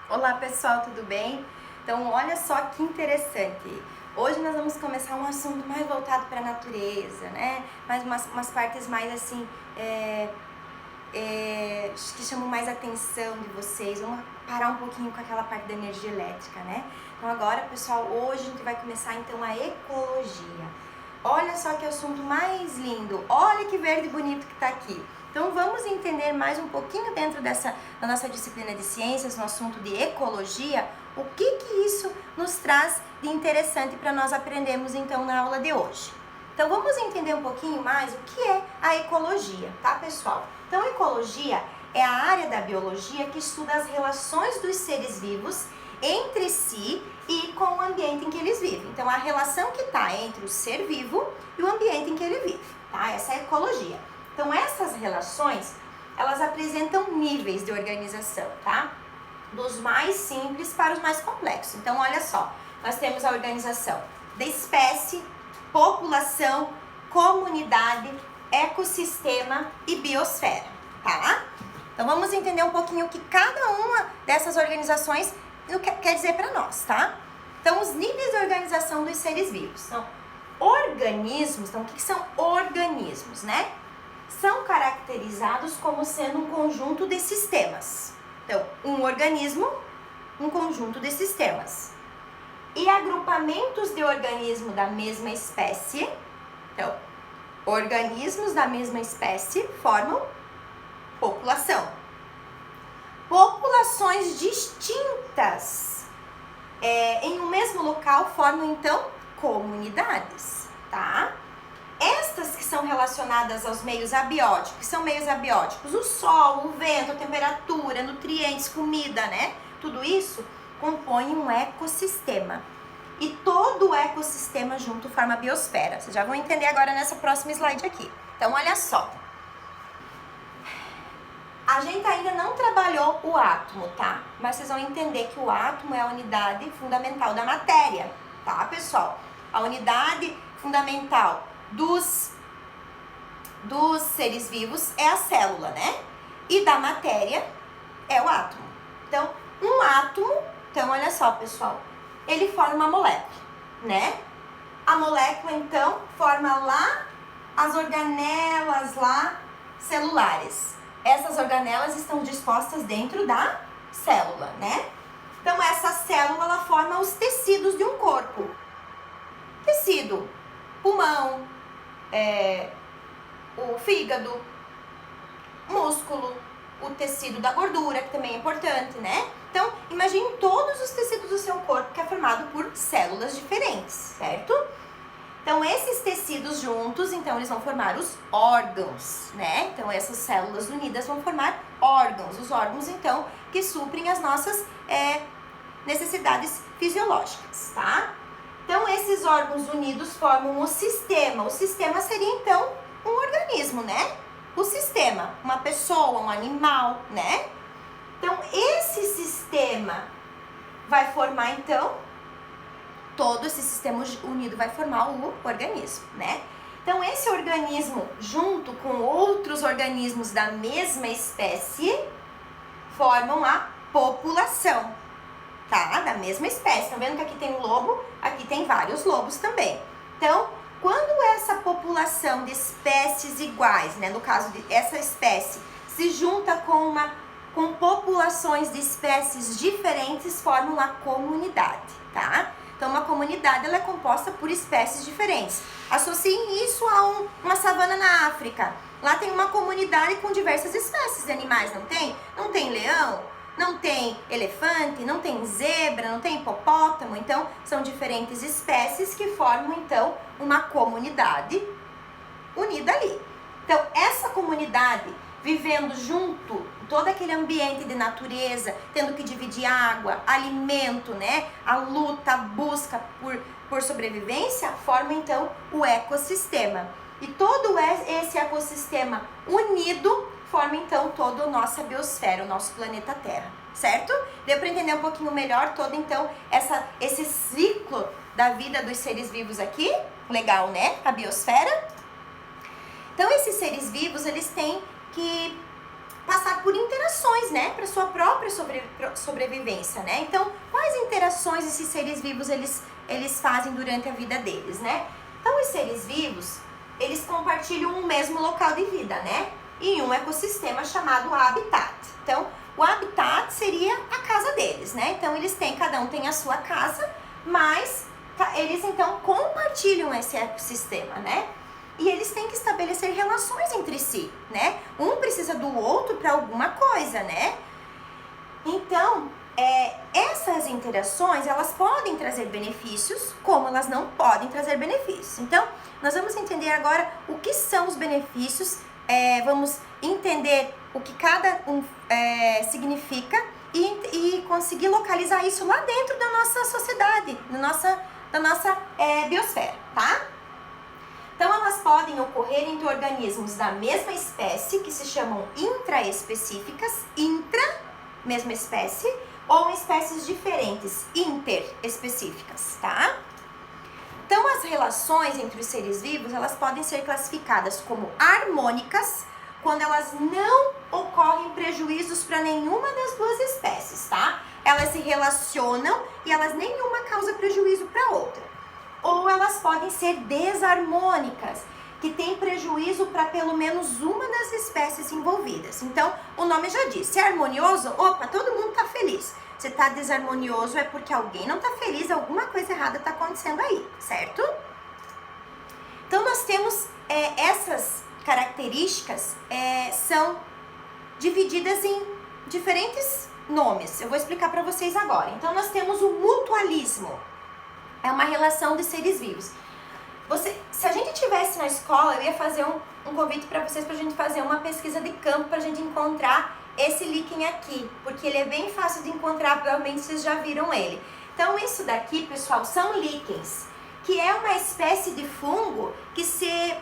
Olá pessoal, tudo bem? Então olha só que interessante. Hoje nós vamos começar um assunto mais voltado para a natureza, né? Mais umas partes mais assim, que chamam mais a atenção de vocês. Vamos parar um pouquinho com aquela parte da energia elétrica, né? Então agora, pessoal, hoje a gente vai começar então a ecologia. Olha só que assunto mais lindo. Olha que verde bonito que tá aqui. Então vamos entender mais um pouquinho dentro da nossa disciplina de ciências, no assunto de ecologia, o que isso nos traz de interessante para nós aprendermos então na aula de hoje. Então vamos entender um pouquinho mais o que é a ecologia, tá pessoal? Então a ecologia é a área da biologia que estuda as relações dos seres vivos entre si e com o ambiente em que eles vivem. Então a relação que está entre o ser vivo e o ambiente em que ele vive, tá? Essa é a ecologia. Então essas relações, elas apresentam níveis de organização, tá? Dos mais simples para os mais complexos. Então olha só, nós temos a organização da espécie, população, comunidade, ecossistema e biosfera, tá? Então vamos entender um pouquinho o que cada uma dessas organizações quer dizer para nós, tá? Então os níveis de organização dos seres vivos são organismos. Então o que são organismos, né? São caracterizados como sendo um conjunto de sistemas. Então, um organismo, um conjunto de sistemas. E agrupamentos de organismos da mesma espécie. Então, organismos da mesma espécie formam população. Populações distintas em um mesmo local formam, então, comunidades, tá? Estas que são relacionadas aos meios abióticos, que são meios abióticos, o sol, o vento, a temperatura, nutrientes, comida, né? Tudo isso compõe um ecossistema. E todo o ecossistema junto forma a biosfera. Vocês já vão entender agora nessa próxima slide aqui. Então, olha só. A gente ainda não trabalhou o átomo, tá? Mas vocês vão entender que o átomo é a unidade fundamental da matéria, tá, pessoal? A unidade fundamental dos seres vivos é a célula, né? E da matéria é o átomo. Então, um átomo, então olha só, pessoal, ele forma uma molécula, né? A molécula, então, forma lá as organelas lá celulares. Essas organelas estão dispostas dentro da célula, né? Então, essa célula, ela forma os tecidos de um corpo. Tecido, pulmão, o fígado, músculo, o tecido da gordura, que também é importante, né? Então, imagine todos os tecidos do seu corpo que é formado por células diferentes, certo? Então, esses tecidos juntos, então, eles vão formar os órgãos, né? Então, essas células unidas vão formar órgãos. Os órgãos, então, que suprem as nossas necessidades fisiológicas, tá? Então, esses órgãos unidos formam o sistema. O sistema seria, então, um organismo, né? O sistema, uma pessoa, um animal, né? Então, esse sistema vai formar, então, todo esse sistema unido vai formar o organismo, né? Então, esse organismo, junto com outros organismos da mesma espécie, formam a população, tá? Da mesma espécie. Tá vendo que aqui tem um lobo? Aqui tem vários lobos também. Então, quando essa população de espécies iguais, né? No caso de essa espécie, se junta com populações de espécies diferentes, formam uma comunidade, tá? Então, uma comunidade, ela é composta por espécies diferentes. Associem isso a uma savana na África. Lá tem uma comunidade com diversas espécies de animais, não tem? Não tem leão, não tem elefante, não tem zebra, não tem hipopótamo. Então, são diferentes espécies que formam, então, uma comunidade unida ali. Então, essa comunidade vivendo junto, todo aquele ambiente de natureza, tendo que dividir água, alimento, né? A luta, a busca por sobrevivência, forma então o ecossistema. E todo esse ecossistema unido forma então toda a nossa biosfera, o nosso planeta Terra, certo? Deu para entender um pouquinho melhor todo então esse ciclo da vida dos seres vivos aqui? Legal, né? A biosfera. Então esses seres vivos, eles têm que passar por interações, né, para sua própria sobrevivência, né? Então, quais interações esses seres vivos eles fazem durante a vida deles, né? Então, os seres vivos, eles compartilham um mesmo local de vida, né? Em um ecossistema chamado habitat. Então, o habitat seria a casa deles, né? Então, cada um tem a sua casa, mas eles então compartilham esse ecossistema, né? E eles têm que estabelecer relações entre si, né? Um precisa do outro para alguma coisa, né? Então, essas interações, elas podem trazer benefícios, como elas não podem trazer benefícios. Então, nós vamos entender agora o que são os benefícios, vamos entender o que cada um significa e conseguir localizar isso lá dentro da nossa sociedade, da nossa biosfera, tá? Então, elas podem ocorrer entre organismos da mesma espécie, que se chamam intraespecíficas, mesma espécie, ou espécies diferentes, interespecíficas, tá? Então, as relações entre os seres vivos, elas podem ser classificadas como harmônicas, quando elas não ocorrem prejuízos para nenhuma das duas espécies, tá? Elas se relacionam e nenhuma causa prejuízo para outra. Ou elas podem ser desarmônicas, que tem prejuízo para pelo menos uma das espécies envolvidas. Então, o nome já diz, se é harmonioso, opa, todo mundo tá feliz. Se tá desarmonioso é porque alguém não tá feliz, alguma coisa errada tá acontecendo aí, certo? Então, nós temos essas características, são divididas em diferentes nomes. Eu vou explicar para vocês agora. Então, nós temos o mutualismo. É uma relação de seres vivos. Se a gente estivesse na escola, eu ia fazer um convite para vocês, para a gente fazer uma pesquisa de campo, para a gente encontrar esse líquen aqui, porque ele é bem fácil de encontrar, provavelmente vocês já viram ele. Então, isso daqui, pessoal, são líquens, que é uma espécie de fungo que se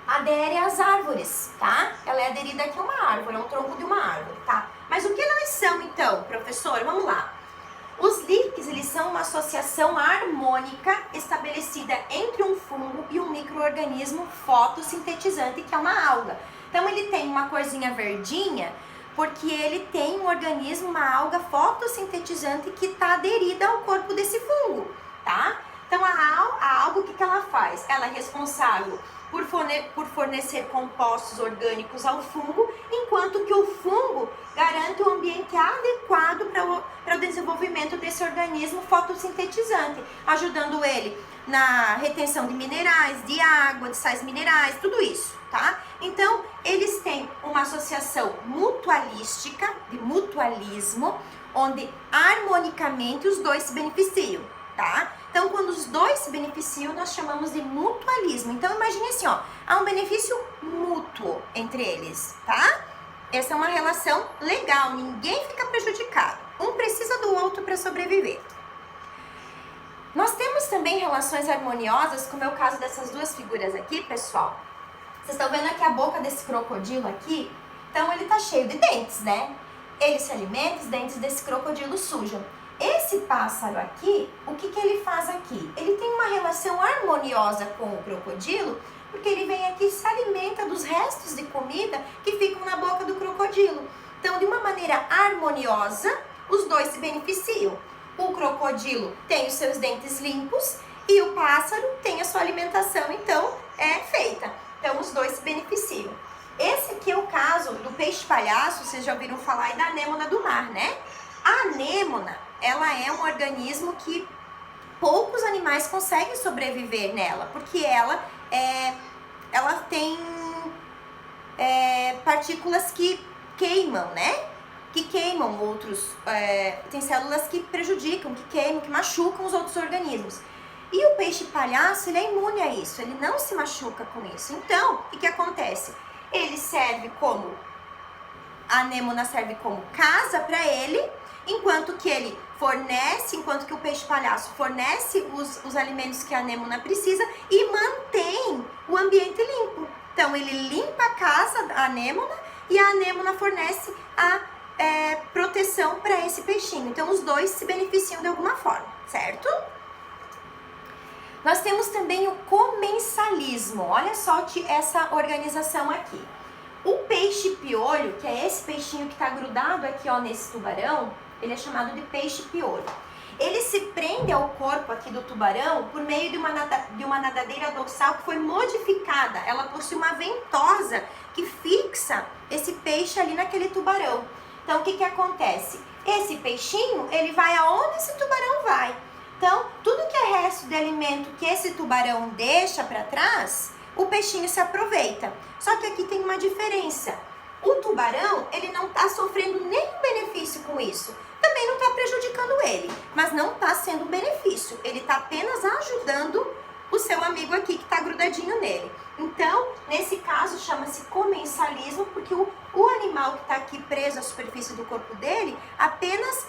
adere às árvores, tá? Ela é aderida aqui a uma árvore, é um tronco de uma árvore, tá? Mas o que elas são, então, professor? Vamos lá. Os líquens, eles são uma associação harmônica estabelecida entre um fungo e um micro-organismo fotossintetizante, que é uma alga. Então, ele tem uma corzinha verdinha, porque ele tem um organismo, uma alga fotossintetizante que está aderida ao corpo desse fungo, tá? Então, a alga, o que ela faz? Ela é responsável por fornecer compostos orgânicos ao fungo, enquanto que o fungo garante um ambiente adequado para o desenvolvimento desse organismo fotossintetizante, ajudando ele na retenção de minerais, de água, de sais minerais, tudo isso, tá? Então, eles têm uma associação mutualística, de mutualismo, onde harmonicamente os dois se beneficiam, tá? Então, quando os dois se beneficiam, nós chamamos de mutualismo. Então, imagine assim, ó, há um benefício mútuo entre eles, tá? Essa é uma relação legal, ninguém fica prejudicado. Um precisa do outro para sobreviver. Nós temos também relações harmoniosas, como é o caso dessas duas figuras aqui, pessoal. Vocês estão vendo aqui a boca desse crocodilo aqui? Então, ele tá cheio de dentes, né? Ele se alimenta, os dentes desse crocodilo sujam. Esse pássaro aqui, o que ele faz aqui? Ele tem uma relação harmoniosa com o crocodilo, porque ele vem aqui e se alimenta dos restos de comida que ficam na boca do crocodilo. Então, de uma maneira harmoniosa, os dois se beneficiam. O crocodilo tem os seus dentes limpos e o pássaro tem a sua alimentação, então, feita. Então, os dois se beneficiam. Esse aqui é o caso do peixe-palhaço, vocês já ouviram falar aí da anêmona do mar, né? A anêmona, ela é um organismo que poucos animais conseguem sobreviver nela, porque ela tem partículas que queimam, né? Que queimam outros, tem células que prejudicam, que queimam, que machucam os outros organismos. E o peixe-palhaço, ele é imune a isso, ele não se machuca com isso. Então, o que acontece? A anêmona serve como casa para ele, enquanto que o peixe-palhaço fornece os alimentos que a anêmona precisa e mantém o ambiente limpo. Então, ele limpa a casa da anêmona e a anêmona fornece a proteção para esse peixinho. Então, os dois se beneficiam de alguma forma, certo? Nós temos também o comensalismo. Olha só essa organização aqui. O peixe-piolho, que é esse peixinho que está grudado aqui, ó, nesse tubarão, ele é chamado de peixe-piolho. Ele se prende ao corpo aqui do tubarão por meio de uma nadadeira dorsal que foi modificada. Ela possui uma ventosa que fixa esse peixe ali naquele tubarão. Então, o que acontece? Esse peixinho, ele vai aonde esse tubarão vai. Então, tudo que é resto de alimento que esse tubarão deixa para trás, o peixinho se aproveita. Só que aqui tem uma diferença. O tubarão, ele não está sofrendo nenhum benefício com isso. Também não está prejudicando ele, mas não está sendo um benefício. Ele está apenas ajudando o seu amigo aqui que está grudadinho nele. Então, nesse caso, chama-se comensalismo, porque o animal que está aqui preso à superfície do corpo dele apenas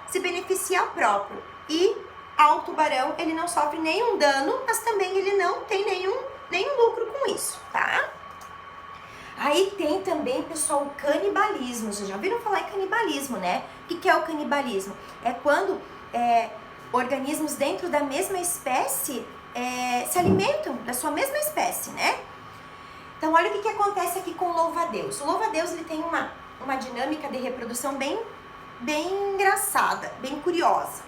se beneficia próprio. E ao tubarão, ele não sofre nenhum dano, mas também ele não tem nenhum lucro com isso, tá? Aí tem também, pessoal, o canibalismo. Vocês já ouviram falar em canibalismo, né? O que é o canibalismo? É quando organismos dentro da mesma espécie se alimentam da sua mesma espécie, né? Então, olha o que acontece aqui com o louva-a-Deus. O louva-a-Deus, ele tem uma dinâmica de reprodução bem engraçada, bem curiosa.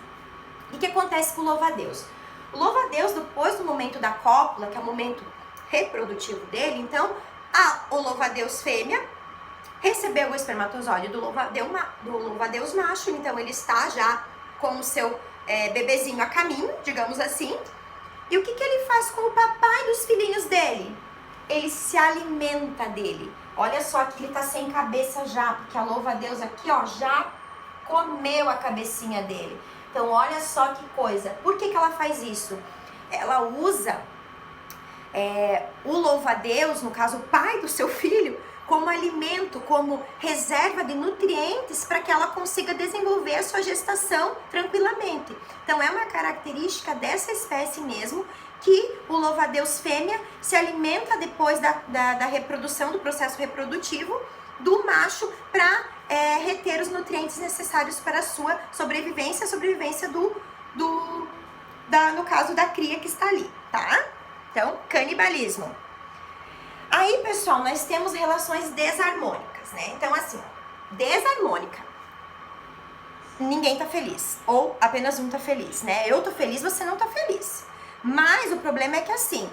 O que acontece com o louva-a-Deus? O louva-a-Deus, depois do momento da cópula, que é o momento reprodutivo dele, então, o louva-a-Deus fêmea recebeu o espermatozoide do louva-a-Deus macho, então ele está já com o seu bebezinho a caminho, digamos assim. E o que ele faz com o papai dos filhinhos dele? Ele se alimenta dele. Olha só que ele está sem cabeça já, porque a louva-a-Deus aqui, ó, já comeu a cabecinha dele. Então, olha só que coisa. Por que ela faz isso? Ela usa o louva-a-Deus, no caso o pai do seu filho, como alimento, como reserva de nutrientes para que ela consiga desenvolver a sua gestação tranquilamente. Então é uma característica dessa espécie mesmo, que o louva-a-Deus fêmea se alimenta depois da reprodução, do processo reprodutivo do macho para reter os nutrientes necessários para a sua sobrevivência, a sobrevivência no caso da cria que está ali, tá? Então, canibalismo. Aí, pessoal, nós temos relações desarmônicas, né? Então, assim, desarmônica. Ninguém tá feliz. Ou apenas um tá feliz, né? Eu tô feliz, você não tá feliz. Mas o problema é que, assim,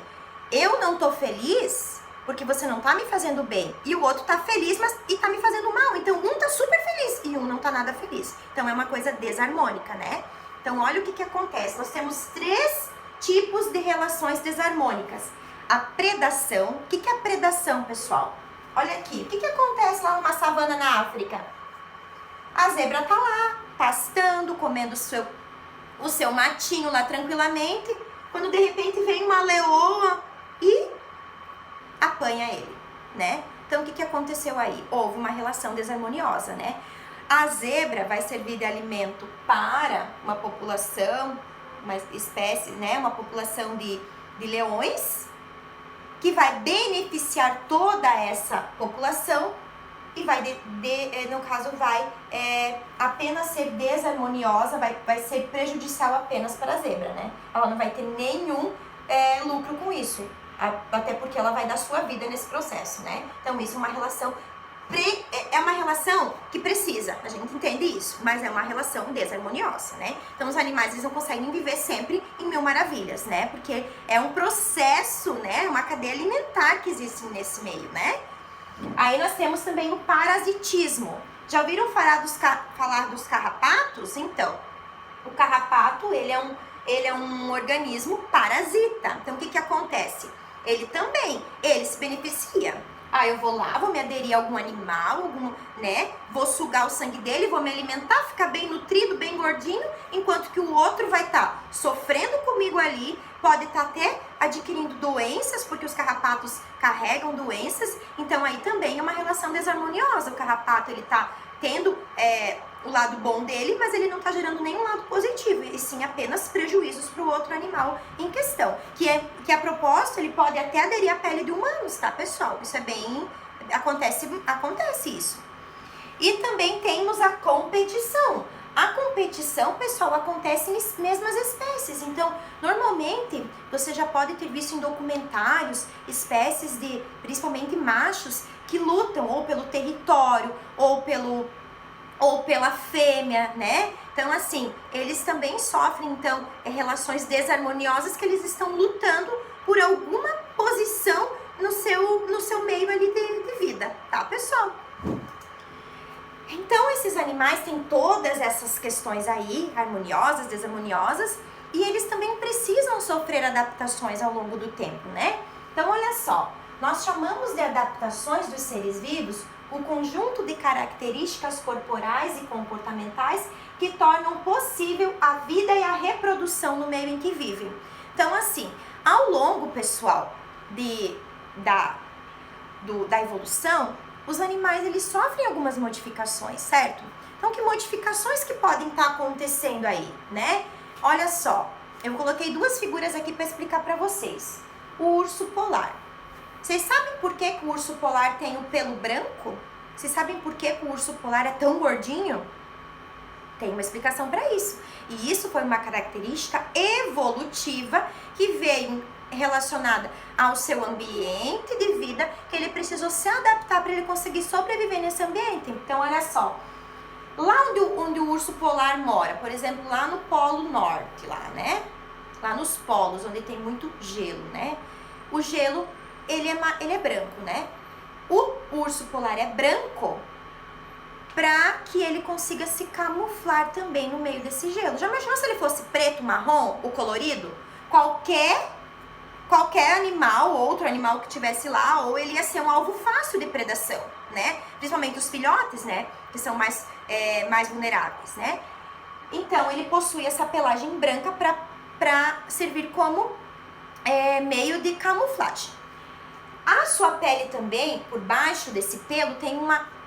eu não tô feliz porque você não tá me fazendo bem. E o outro tá feliz, e tá me fazendo mal. Então, um tá super feliz e um não tá nada feliz. Então, é uma coisa desarmônica, né? Então, olha o que acontece. Nós temos 3 tipos de relações desarmônicas. A predação. O que é a predação, pessoal? Olha aqui. O que acontece lá numa savana na África? A zebra tá lá, pastando, comendo o seu matinho lá tranquilamente, quando de repente vem uma leoa e apanha ele, né? Então, o que aconteceu aí? Houve uma relação desarmoniosa, né? A zebra vai servir de alimento para uma população, uma espécie, né? Uma população de leões, que vai beneficiar toda essa população e vai, no caso, vai apenas ser desarmoniosa, vai ser prejudicial apenas para a zebra, né? Ela não vai ter nenhum lucro com isso, até porque ela vai dar sua vida nesse processo, né? Então, isso é uma relação que precisa, a gente entende isso, mas é uma relação desarmoniosa, né? Então, os animais, eles não conseguem viver sempre em mil maravilhas, né? Porque é um processo, né? Uma cadeia alimentar que existe nesse meio, né? Aí nós temos também o parasitismo. Já ouviram falar dos carrapatos? Então, o carrapato, ele é um organismo parasita. Então, o que acontece? Ele se beneficia. Eu vou lá, vou me aderir a algum animal, né? Vou sugar o sangue dele, vou me alimentar, ficar bem nutrido, bem gordinho, enquanto que o outro vai estar sofrendo comigo ali, pode estar até adquirindo doenças, porque os carrapatos carregam doenças. Então, aí também é uma relação desarmoniosa. O carrapato, ele tá tendo o lado bom dele, mas ele não tá gerando nenhum lado positivo, e sim apenas prejuízos para o outro animal em questão. Que a propósito, ele pode até aderir à pele de humanos, tá, pessoal? Isso é bem... Acontece isso. E também temos a competição. A competição, pessoal, acontece em mesmas espécies. Então, normalmente, você já pode ter visto em documentários espécies de, principalmente machos, que lutam ou pelo território ou pela fêmea, né? Então, assim, eles também sofrem, então, relações desarmoniosas que eles estão lutando por alguma posição no seu meio ali de vida, tá, pessoal? Então, esses animais têm todas essas questões aí, harmoniosas, desarmoniosas, e eles também precisam sofrer adaptações ao longo do tempo, né? Então, olha só, nós chamamos de adaptações dos seres vivos o conjunto de características corporais e comportamentais que tornam possível a vida e a reprodução no meio em que vivem. Então, assim, ao longo, pessoal, da evolução, os animais eles sofrem algumas modificações, certo? Então, que modificações que podem estar acontecendo aí, né? Olha só, eu coloquei duas figuras aqui para explicar para vocês. O urso polar. Vocês sabem por que o urso polar tem o pelo branco? Vocês sabem por que o urso polar é tão gordinho? Tem uma explicação para isso. E isso foi uma característica evolutiva que veio relacionada ao seu ambiente de vida, que ele precisou se adaptar para ele conseguir sobreviver nesse ambiente. Então, olha só. Lá onde o urso polar mora, por exemplo, lá no Polo Norte, lá, né? Lá nos polos, onde tem muito gelo, né? O gelo, ele é branco, né? O urso polar é branco para que ele consiga se camuflar também no meio desse gelo. Já imaginou se ele fosse preto, marrom, o colorido? Qualquer animal, outro animal que tivesse lá, ou ele ia ser um alvo fácil de predação, né? Principalmente os filhotes, né? Que são mais vulneráveis, né? Então, ele possui essa pelagem branca para servir como meio de camuflagem. A sua pele também, por baixo desse pelo, tem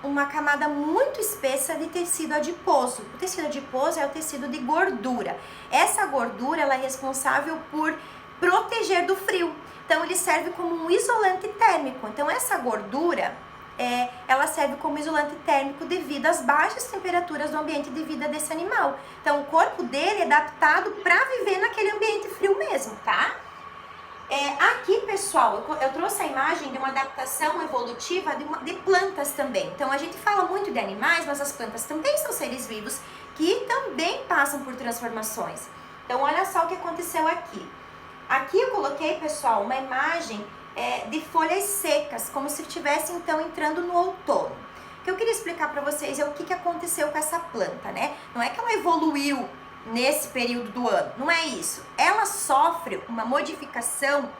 uma camada muito espessa de tecido adiposo. O tecido adiposo é o tecido de gordura. Essa gordura ela é responsável por proteger do frio. Então, ele serve como um isolante térmico. Então, essa gordura, ela serve como isolante térmico devido às baixas temperaturas do ambiente de vida desse animal. Então, o corpo dele é adaptado para viver naquele ambiente frio mesmo, tá? Aqui, pessoal, eu trouxe a imagem de uma adaptação evolutiva de plantas também. Então, a gente fala muito de animais, mas as plantas também são seres vivos que também passam por transformações. Então, olha só o que aconteceu aqui. Aqui eu coloquei, pessoal, uma imagem de folhas secas, como se estivesse, então, entrando no outono. O que eu queria explicar para vocês é o que aconteceu com essa planta, né? Não é que ela evoluiu nesse período do ano, não é isso. Ela sofre uma modificação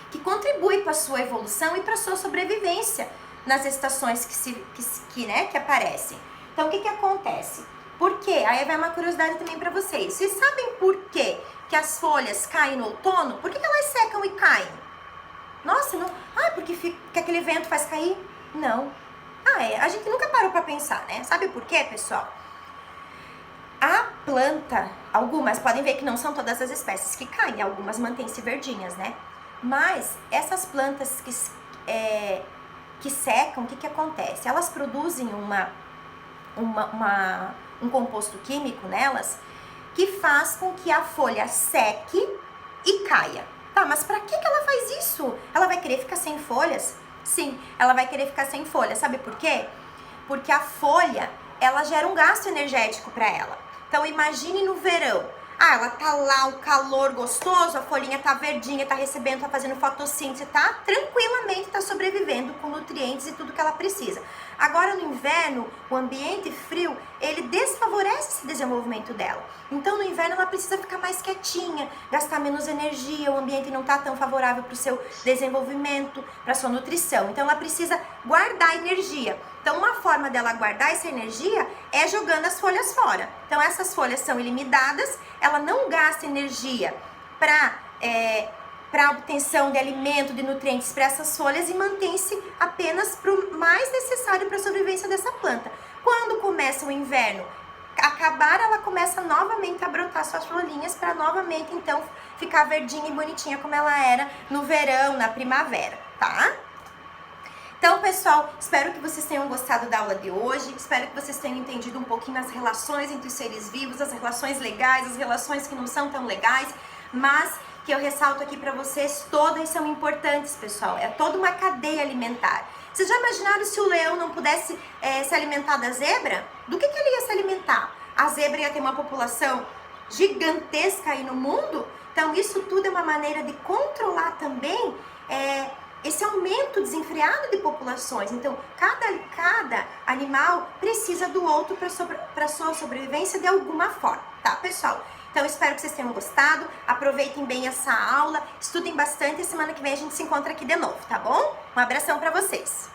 que contribui para a sua evolução e para a sua sobrevivência nas estações que aparecem. Então, o que acontece? Por quê? Aí vai uma curiosidade também para vocês. Vocês sabem por quê que as folhas caem no outono? Por que elas secam e caem? Nossa, não... porque aquele vento faz cair? Não. A gente nunca parou para pensar, né? Sabe por quê, pessoal? A planta, algumas, podem ver que não são todas as espécies que caem, algumas mantêm-se verdinhas, né? Mas essas plantas que secam, o que acontece? Elas produzem um composto químico nelas que faz com que a folha seque e caia. Tá, mas pra que ela faz isso? Ela vai querer ficar sem folhas? Sim, ela vai querer ficar sem folhas. Sabe por quê? Porque a folha, ela gera um gasto energético para ela. Então, imagine no verão. Ela tá lá, um calor gostoso, a folhinha tá verdinha, tá recebendo, tá fazendo fotossíntese, tá tranquilamente, tá sobrevivendo com nutrientes e tudo que ela precisa. Agora, no inverno, o ambiente frio, ele desfavorece esse desenvolvimento dela. Então, no inverno, ela precisa ficar mais quietinha, gastar menos energia, o ambiente não tá tão favorável para o seu desenvolvimento, para sua nutrição. Então, ela precisa guardar energia. Então, uma forma dela guardar essa energia é jogando as folhas fora. Então, essas folhas são eliminadas, ela não gasta energia para obtenção de alimento, de nutrientes para essas folhas e mantém-se apenas para o mais necessário para a sobrevivência dessa planta. Quando começa o inverno acabar, ela começa novamente a brotar suas folhinhas para novamente, então, ficar verdinha e bonitinha como ela era no verão, na primavera, tá? Então, pessoal, espero que vocês tenham gostado da aula de hoje, espero que vocês tenham entendido um pouquinho as relações entre os seres vivos, as relações legais, as relações que não são tão legais, mas que eu ressalto aqui para vocês, todas são importantes, pessoal, é toda uma cadeia alimentar. Vocês já imaginaram se o leão não pudesse se alimentar da zebra? Do que ele ia se alimentar? A zebra ia ter uma população gigantesca aí no mundo? Então isso tudo é uma maneira de controlar também esse aumento desenfreado de populações. Então cada animal precisa do outro para sua sobrevivência de alguma forma, tá, pessoal? Então espero que vocês tenham gostado, aproveitem bem essa aula, estudem bastante e semana que vem a gente se encontra aqui de novo, tá bom? Um abração para vocês!